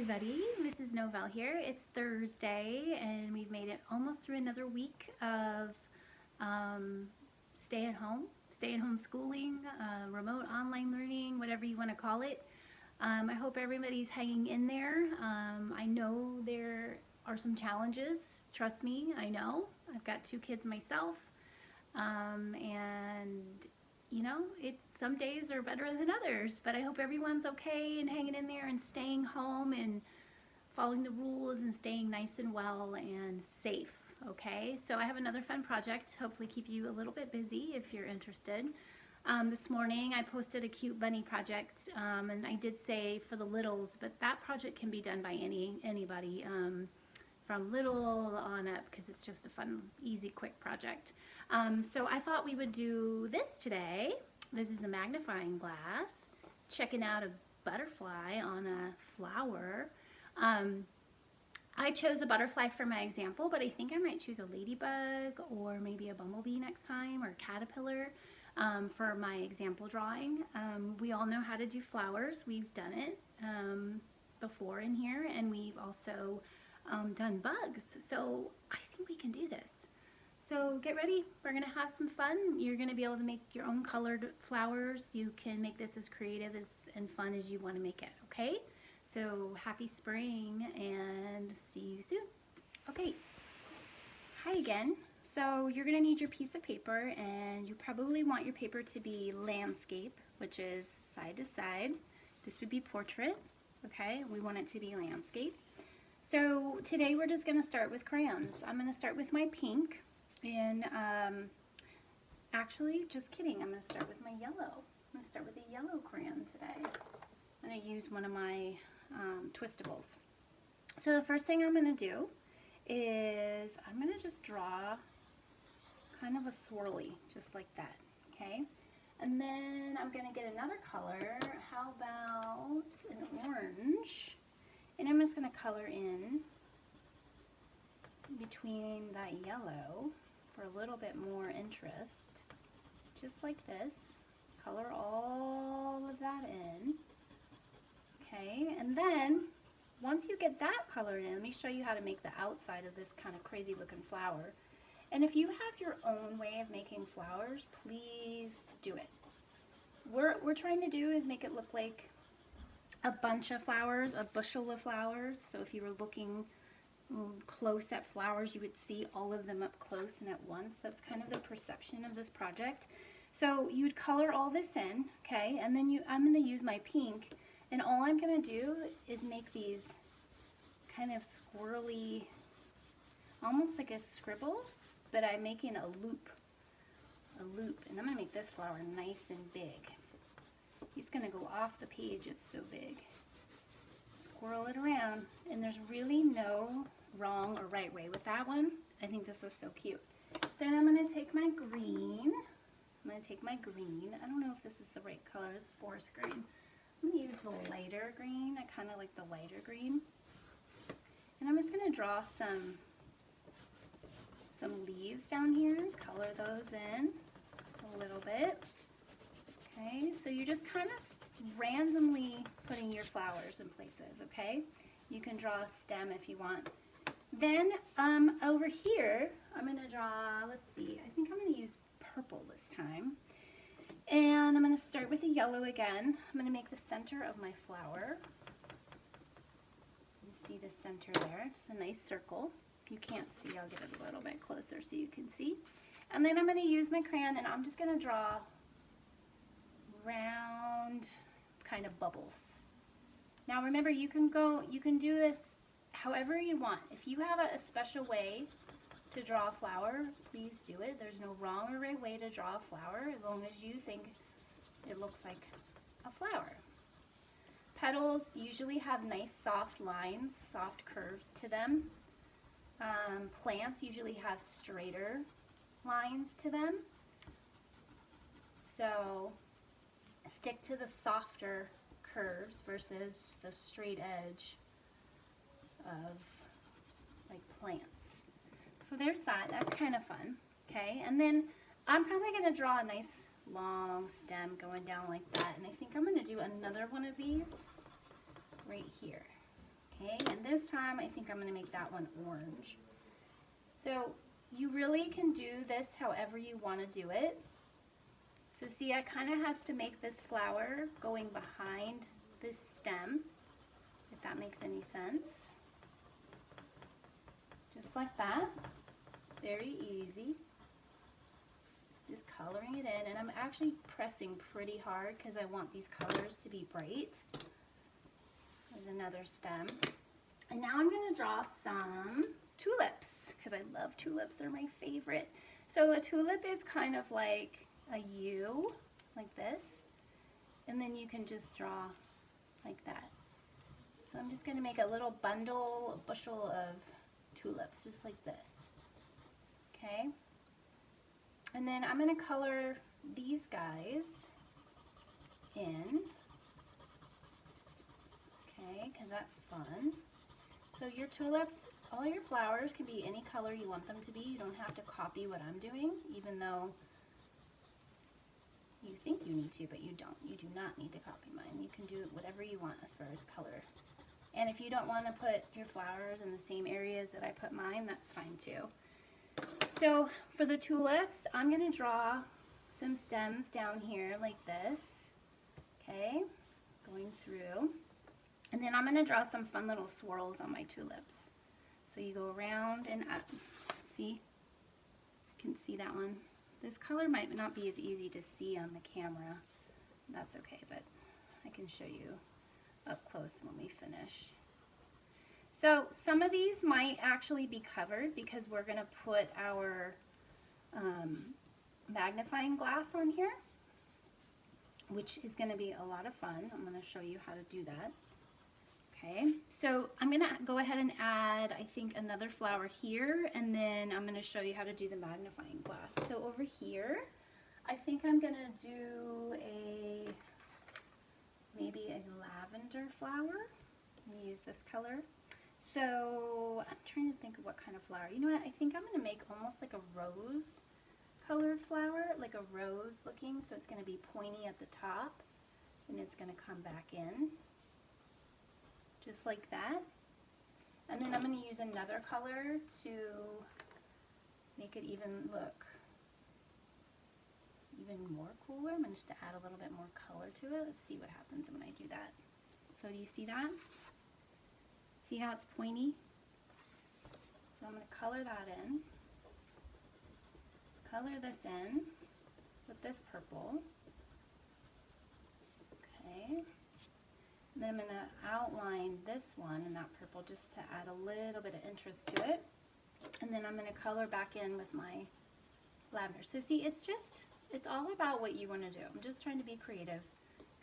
everybody, Mrs. Novell here. It's Thursday and we've made it almost through another week of stay-at-home schooling, remote online learning, whatever you want to call it. I hope everybody's hanging in there. I know there are some challenges. Trust me, I know. I've got 2 kids myself, and you know, some days are better than others, but I hope everyone's okay and hanging in there and staying home and following the rules and staying nice and well and safe, okay? So I have another fun project, hopefully keep you a little bit busy if you're interested. This morning I posted a cute bunny project, and I did say for the littles, but that project can be done by anybody from little on up, because it's just a fun, easy, quick project. So I thought we would do this today. This is a magnifying glass, checking out a butterfly on a flower. I chose a butterfly for my example, but I think I might choose a ladybug or maybe a bumblebee next time, or a caterpillar for my example drawing. We all know how to do flowers. We've done it before in here, and we've also done bugs, so I think we can do this. So get ready, we're gonna have some fun. You're gonna be able to make your own colored flowers. You can make this as creative and fun as you want to make it, okay? So happy spring and see you soon. Okay, hi again. So you're gonna need your piece of paper, and you probably want your paper to be landscape, which is side to side. This would be portrait, okay? We want it to be landscape. So today we're just going to start with crayons. I'm going to start with my pink, and actually, just kidding, I'm going to start with my yellow. I'm going to start with a yellow crayon today. I'm going to use one of my twistables. So the first thing I'm going to do is I'm going to just draw kind of a swirly, just like that, okay? And then I'm going to get another color. How about an orange? And I'm just going to color in between that yellow for a little bit more interest, just like this. Color all of that in. Okay, and then once you get that colored in, let me show you how to make the outside of this kind of crazy looking flower. And if you have your own way of making flowers, please do it. What we're trying to do is make it look like a bunch of flowers, a bushel of flowers. So if you were looking close at flowers, you would see all of them up close and at once. That's kind of the perception of this project. So you would color all this in, okay, and then I'm going to use my pink, and all I'm going to do is make these kind of squirrely, almost like a scribble, but I'm making a loop, and I'm going to make this flower nice and big. It's going to go off the page, it's so big. Swirl it around, and there's really no wrong or right way with that one. I think this is so cute. Then I'm going to take my green. I don't know if this is the right color, it's forest green. I'm going to use the lighter green. I kind of like the lighter green. And I'm just going to draw some leaves down here, color those in a little bit. Okay, so you're just kind of randomly putting your flowers in places, okay? You can draw a stem if you want. Then over here, I'm going to draw, let's see, I think I'm going to use purple this time. And I'm going to start with a yellow again. I'm going to make the center of my flower. You see the center there, just a nice circle. If you can't see, I'll get it a little bit closer so you can see. And then I'm going to use my crayon, and I'm just going to draw round kind of bubbles. Now remember, you can do this however you want. If you have a special way to draw a flower, please do it. There's no wrong or right way to draw a flower, as long as you think it looks like a flower. Petals usually have nice soft lines, soft curves to them. Plants usually have straighter lines to them. So stick to the softer curves versus the straight edge of like plants. So there's that. That's kind of fun. Okay, and then I'm probably going to draw a nice long stem going down like that, and I think I'm going to do another one of these right here. Okay, and this time I think I'm going to make that one orange. So you really can do this however you want to do it. So see, I kind of have to make this flower going behind this stem, if that makes any sense. Just like that. Very easy. Just coloring it in, and I'm actually pressing pretty hard because I want these colors to be bright. There's another stem. And now I'm going to draw some tulips because I love tulips. They're my favorite. So a tulip is kind of like a U, like this, and then you can just draw like that. So I'm just going to make a little bundle, a bushel of tulips, just like this. Okay? And then I'm going to color these guys in. Okay, because that's fun. So your tulips, all your flowers can be any color you want them to be. You don't have to copy what I'm doing, even though you think you need to, but you don't. You do not need to copy mine. You can do whatever you want as far as color. And if you don't want to put your flowers in the same areas that I put mine, that's fine too. So for the tulips, I'm going to draw some stems down here like this, okay, going through. And then I'm going to draw some fun little swirls on my tulips. So you go around and up. See? You can see that one. This color might not be as easy to see on the camera. That's okay, but I can show you up close when we finish. So some of these might actually be covered because we're going to put our magnifying glass on here, which is going to be a lot of fun. I'm going to show you how to do that. Okay, so I'm going to go ahead and add, I think, another flower here, and then I'm going to show you how to do the magnifying glass. So over here, I think I'm going to do maybe a lavender flower. I'm going to use this color. So I'm trying to think of what kind of flower. You know what? I think I'm going to make almost like a rose colored flower, like a rose looking. So it's going to be pointy at the top, and it's going to come back in, just like that. And then I'm going to use another color to make it even look even more cooler. I'm going to just add a little bit more color to it. Let's see what happens when I do that. So do you see that? See how it's pointy? So I'm going to color that in. Color this in with this purple. Okay. And then I'm going to outline this one in that purple just to add a little bit of interest to it. And then I'm going to color back in with my lavender. So see, it's all about what you want to do. I'm just trying to be creative,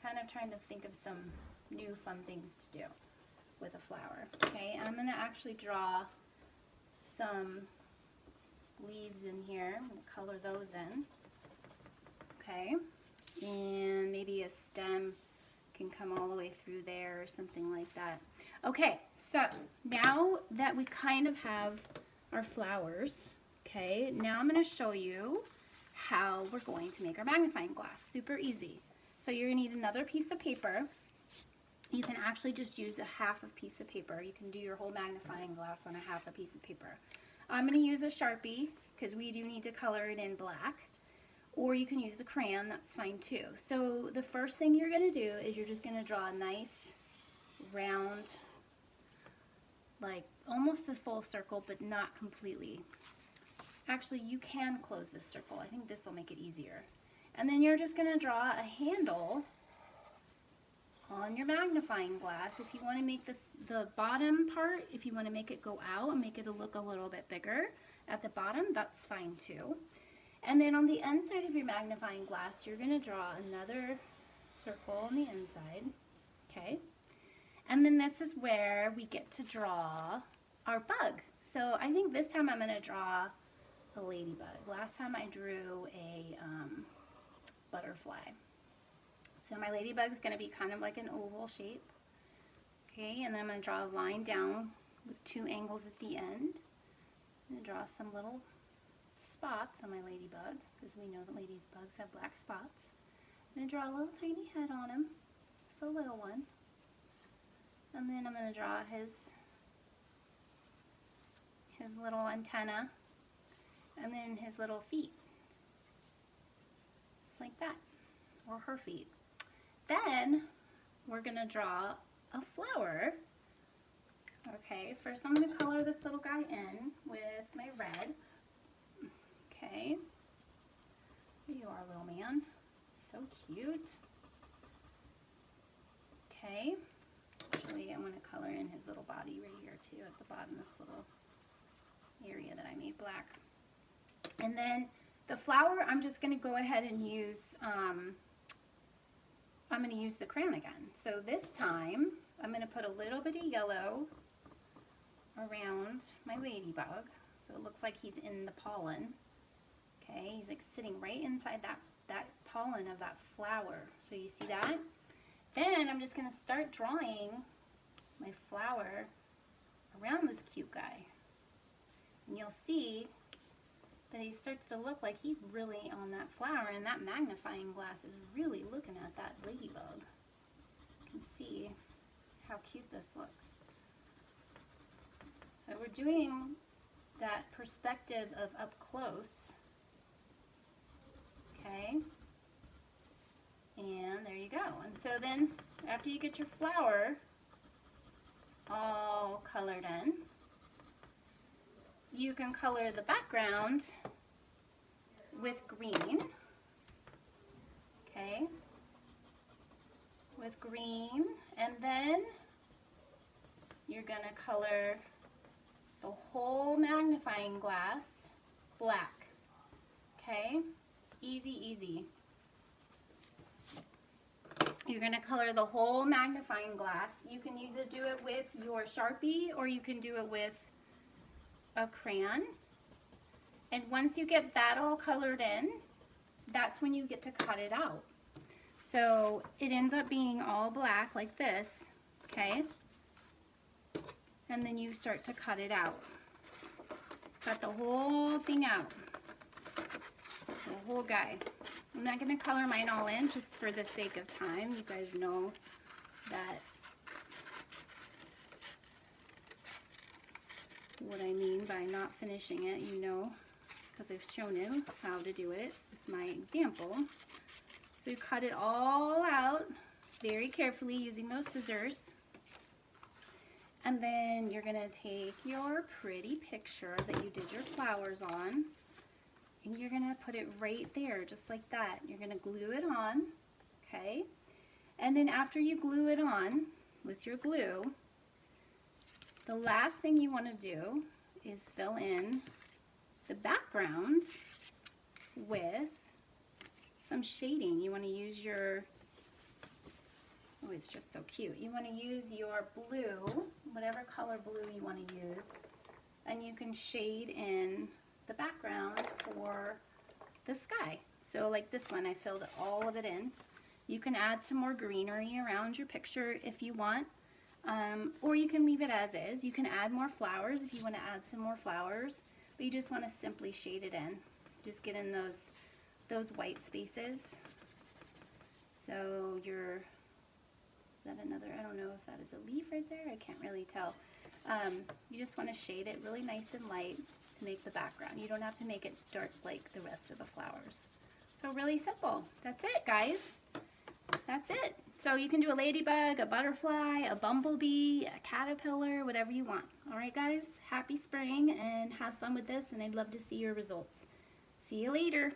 kind of trying to think of some new fun things to do with a flower. Okay, and I'm going to actually draw some leaves in here. I'm going to color those in. Okay, and maybe a stem can come all the way through there or something like that. Okay, so now that we kind of have our flowers, okay, now I'm going to show you how we're going to make our magnifying glass. Super easy. So you're going to need another piece of paper. You can actually just use a half a piece of paper. You can do your whole magnifying glass on a half a piece of paper. I'm going to use a Sharpie because we do need to color it in black. Or you can use a crayon, that's fine too. So the first thing you're going to do is you're just going to draw a nice round, like almost a full circle, but not completely. Actually, you can close this circle. I think this will make it easier. And then you're just going to draw a handle on your magnifying glass. If you want to make this the bottom part, if you want to make it go out and make it look a little bit bigger at the bottom, that's fine too. And then on the inside of your magnifying glass, you're going to draw another circle on the inside. Okay. And then this is where we get to draw our bug. So I think this time I'm going to draw a ladybug. Last time I drew a butterfly. So my ladybug is going to be kind of like an oval shape. Okay, and then I'm going to draw a line down with 2 angles at the end. I'm going to draw some little spots on my ladybug because we know that ladybugs have black spots. I'm going to draw a little tiny head on him, just a little one. And then I'm going to draw his little antenna, and then his little feet. Just like that, or her feet. Then we're going to draw a flower. Okay, first I'm going to color this little guy in with my red. Okay, there you are, little man. So cute. Okay, actually I'm going to color in his little body right here too, at the bottom, this little area that I made black. And then the flower, I'm just going to go ahead and use, I'm going to use the crayon again. So this time I'm going to put a little bit of yellow around my ladybug, so it looks like he's in the pollen. Okay, he's like sitting right inside that pollen of that flower. So you see that? Then I'm just going to start drawing my flower around this cute guy. And you'll see that he starts to look like he's really on that flower, and that magnifying glass is really looking at that ladybug. You can see how cute this looks. So we're doing that perspective of up close. Okay. And there you go. And so then after you get your flower all colored in, you can color the background with green. Okay. With green, and then you're going to color the whole magnifying glass black. Okay? Easy, easy. You're going to color the whole magnifying glass. You can either do it with your Sharpie or you can do it with a crayon. And once you get that all colored in, that's when you get to cut it out. So it ends up being all black like this, okay? And then you start to cut it out. Cut the whole thing out. The whole guy. I'm not going to color mine all in just for the sake of time. You guys know that what I mean by not finishing it, you know, because I've shown you how to do it with my example. So you cut it all out very carefully using those scissors. And then you're going to take your pretty picture that you did your flowers on, and you're going to put it right there, just like that. You're going to glue it on, okay? And then after you glue it on with your glue, the last thing you want to do is fill in the background with some shading. You want to use your, oh, it's just so cute. You want to use your blue, whatever color blue you want to use, and you can shade in the background for the sky. So like this one, I filled all of it in. You can add some more greenery around your picture if you want, or you can leave it as is. You can add more flowers if you want to add some more flowers, but you just want to simply shade it in. Just get in those white spaces. So you're, is that another, I don't know if that is a leaf right there, I can't really tell. You just want to shade it really nice and light to make the background. You don't have to make it dark like the rest of the flowers. So really simple. That's it, guys. That's it. So you can do a ladybug, a butterfly, a bumblebee, a caterpillar, whatever you want. All right, guys, happy spring and have fun with this, and I'd love to see your results. See you later.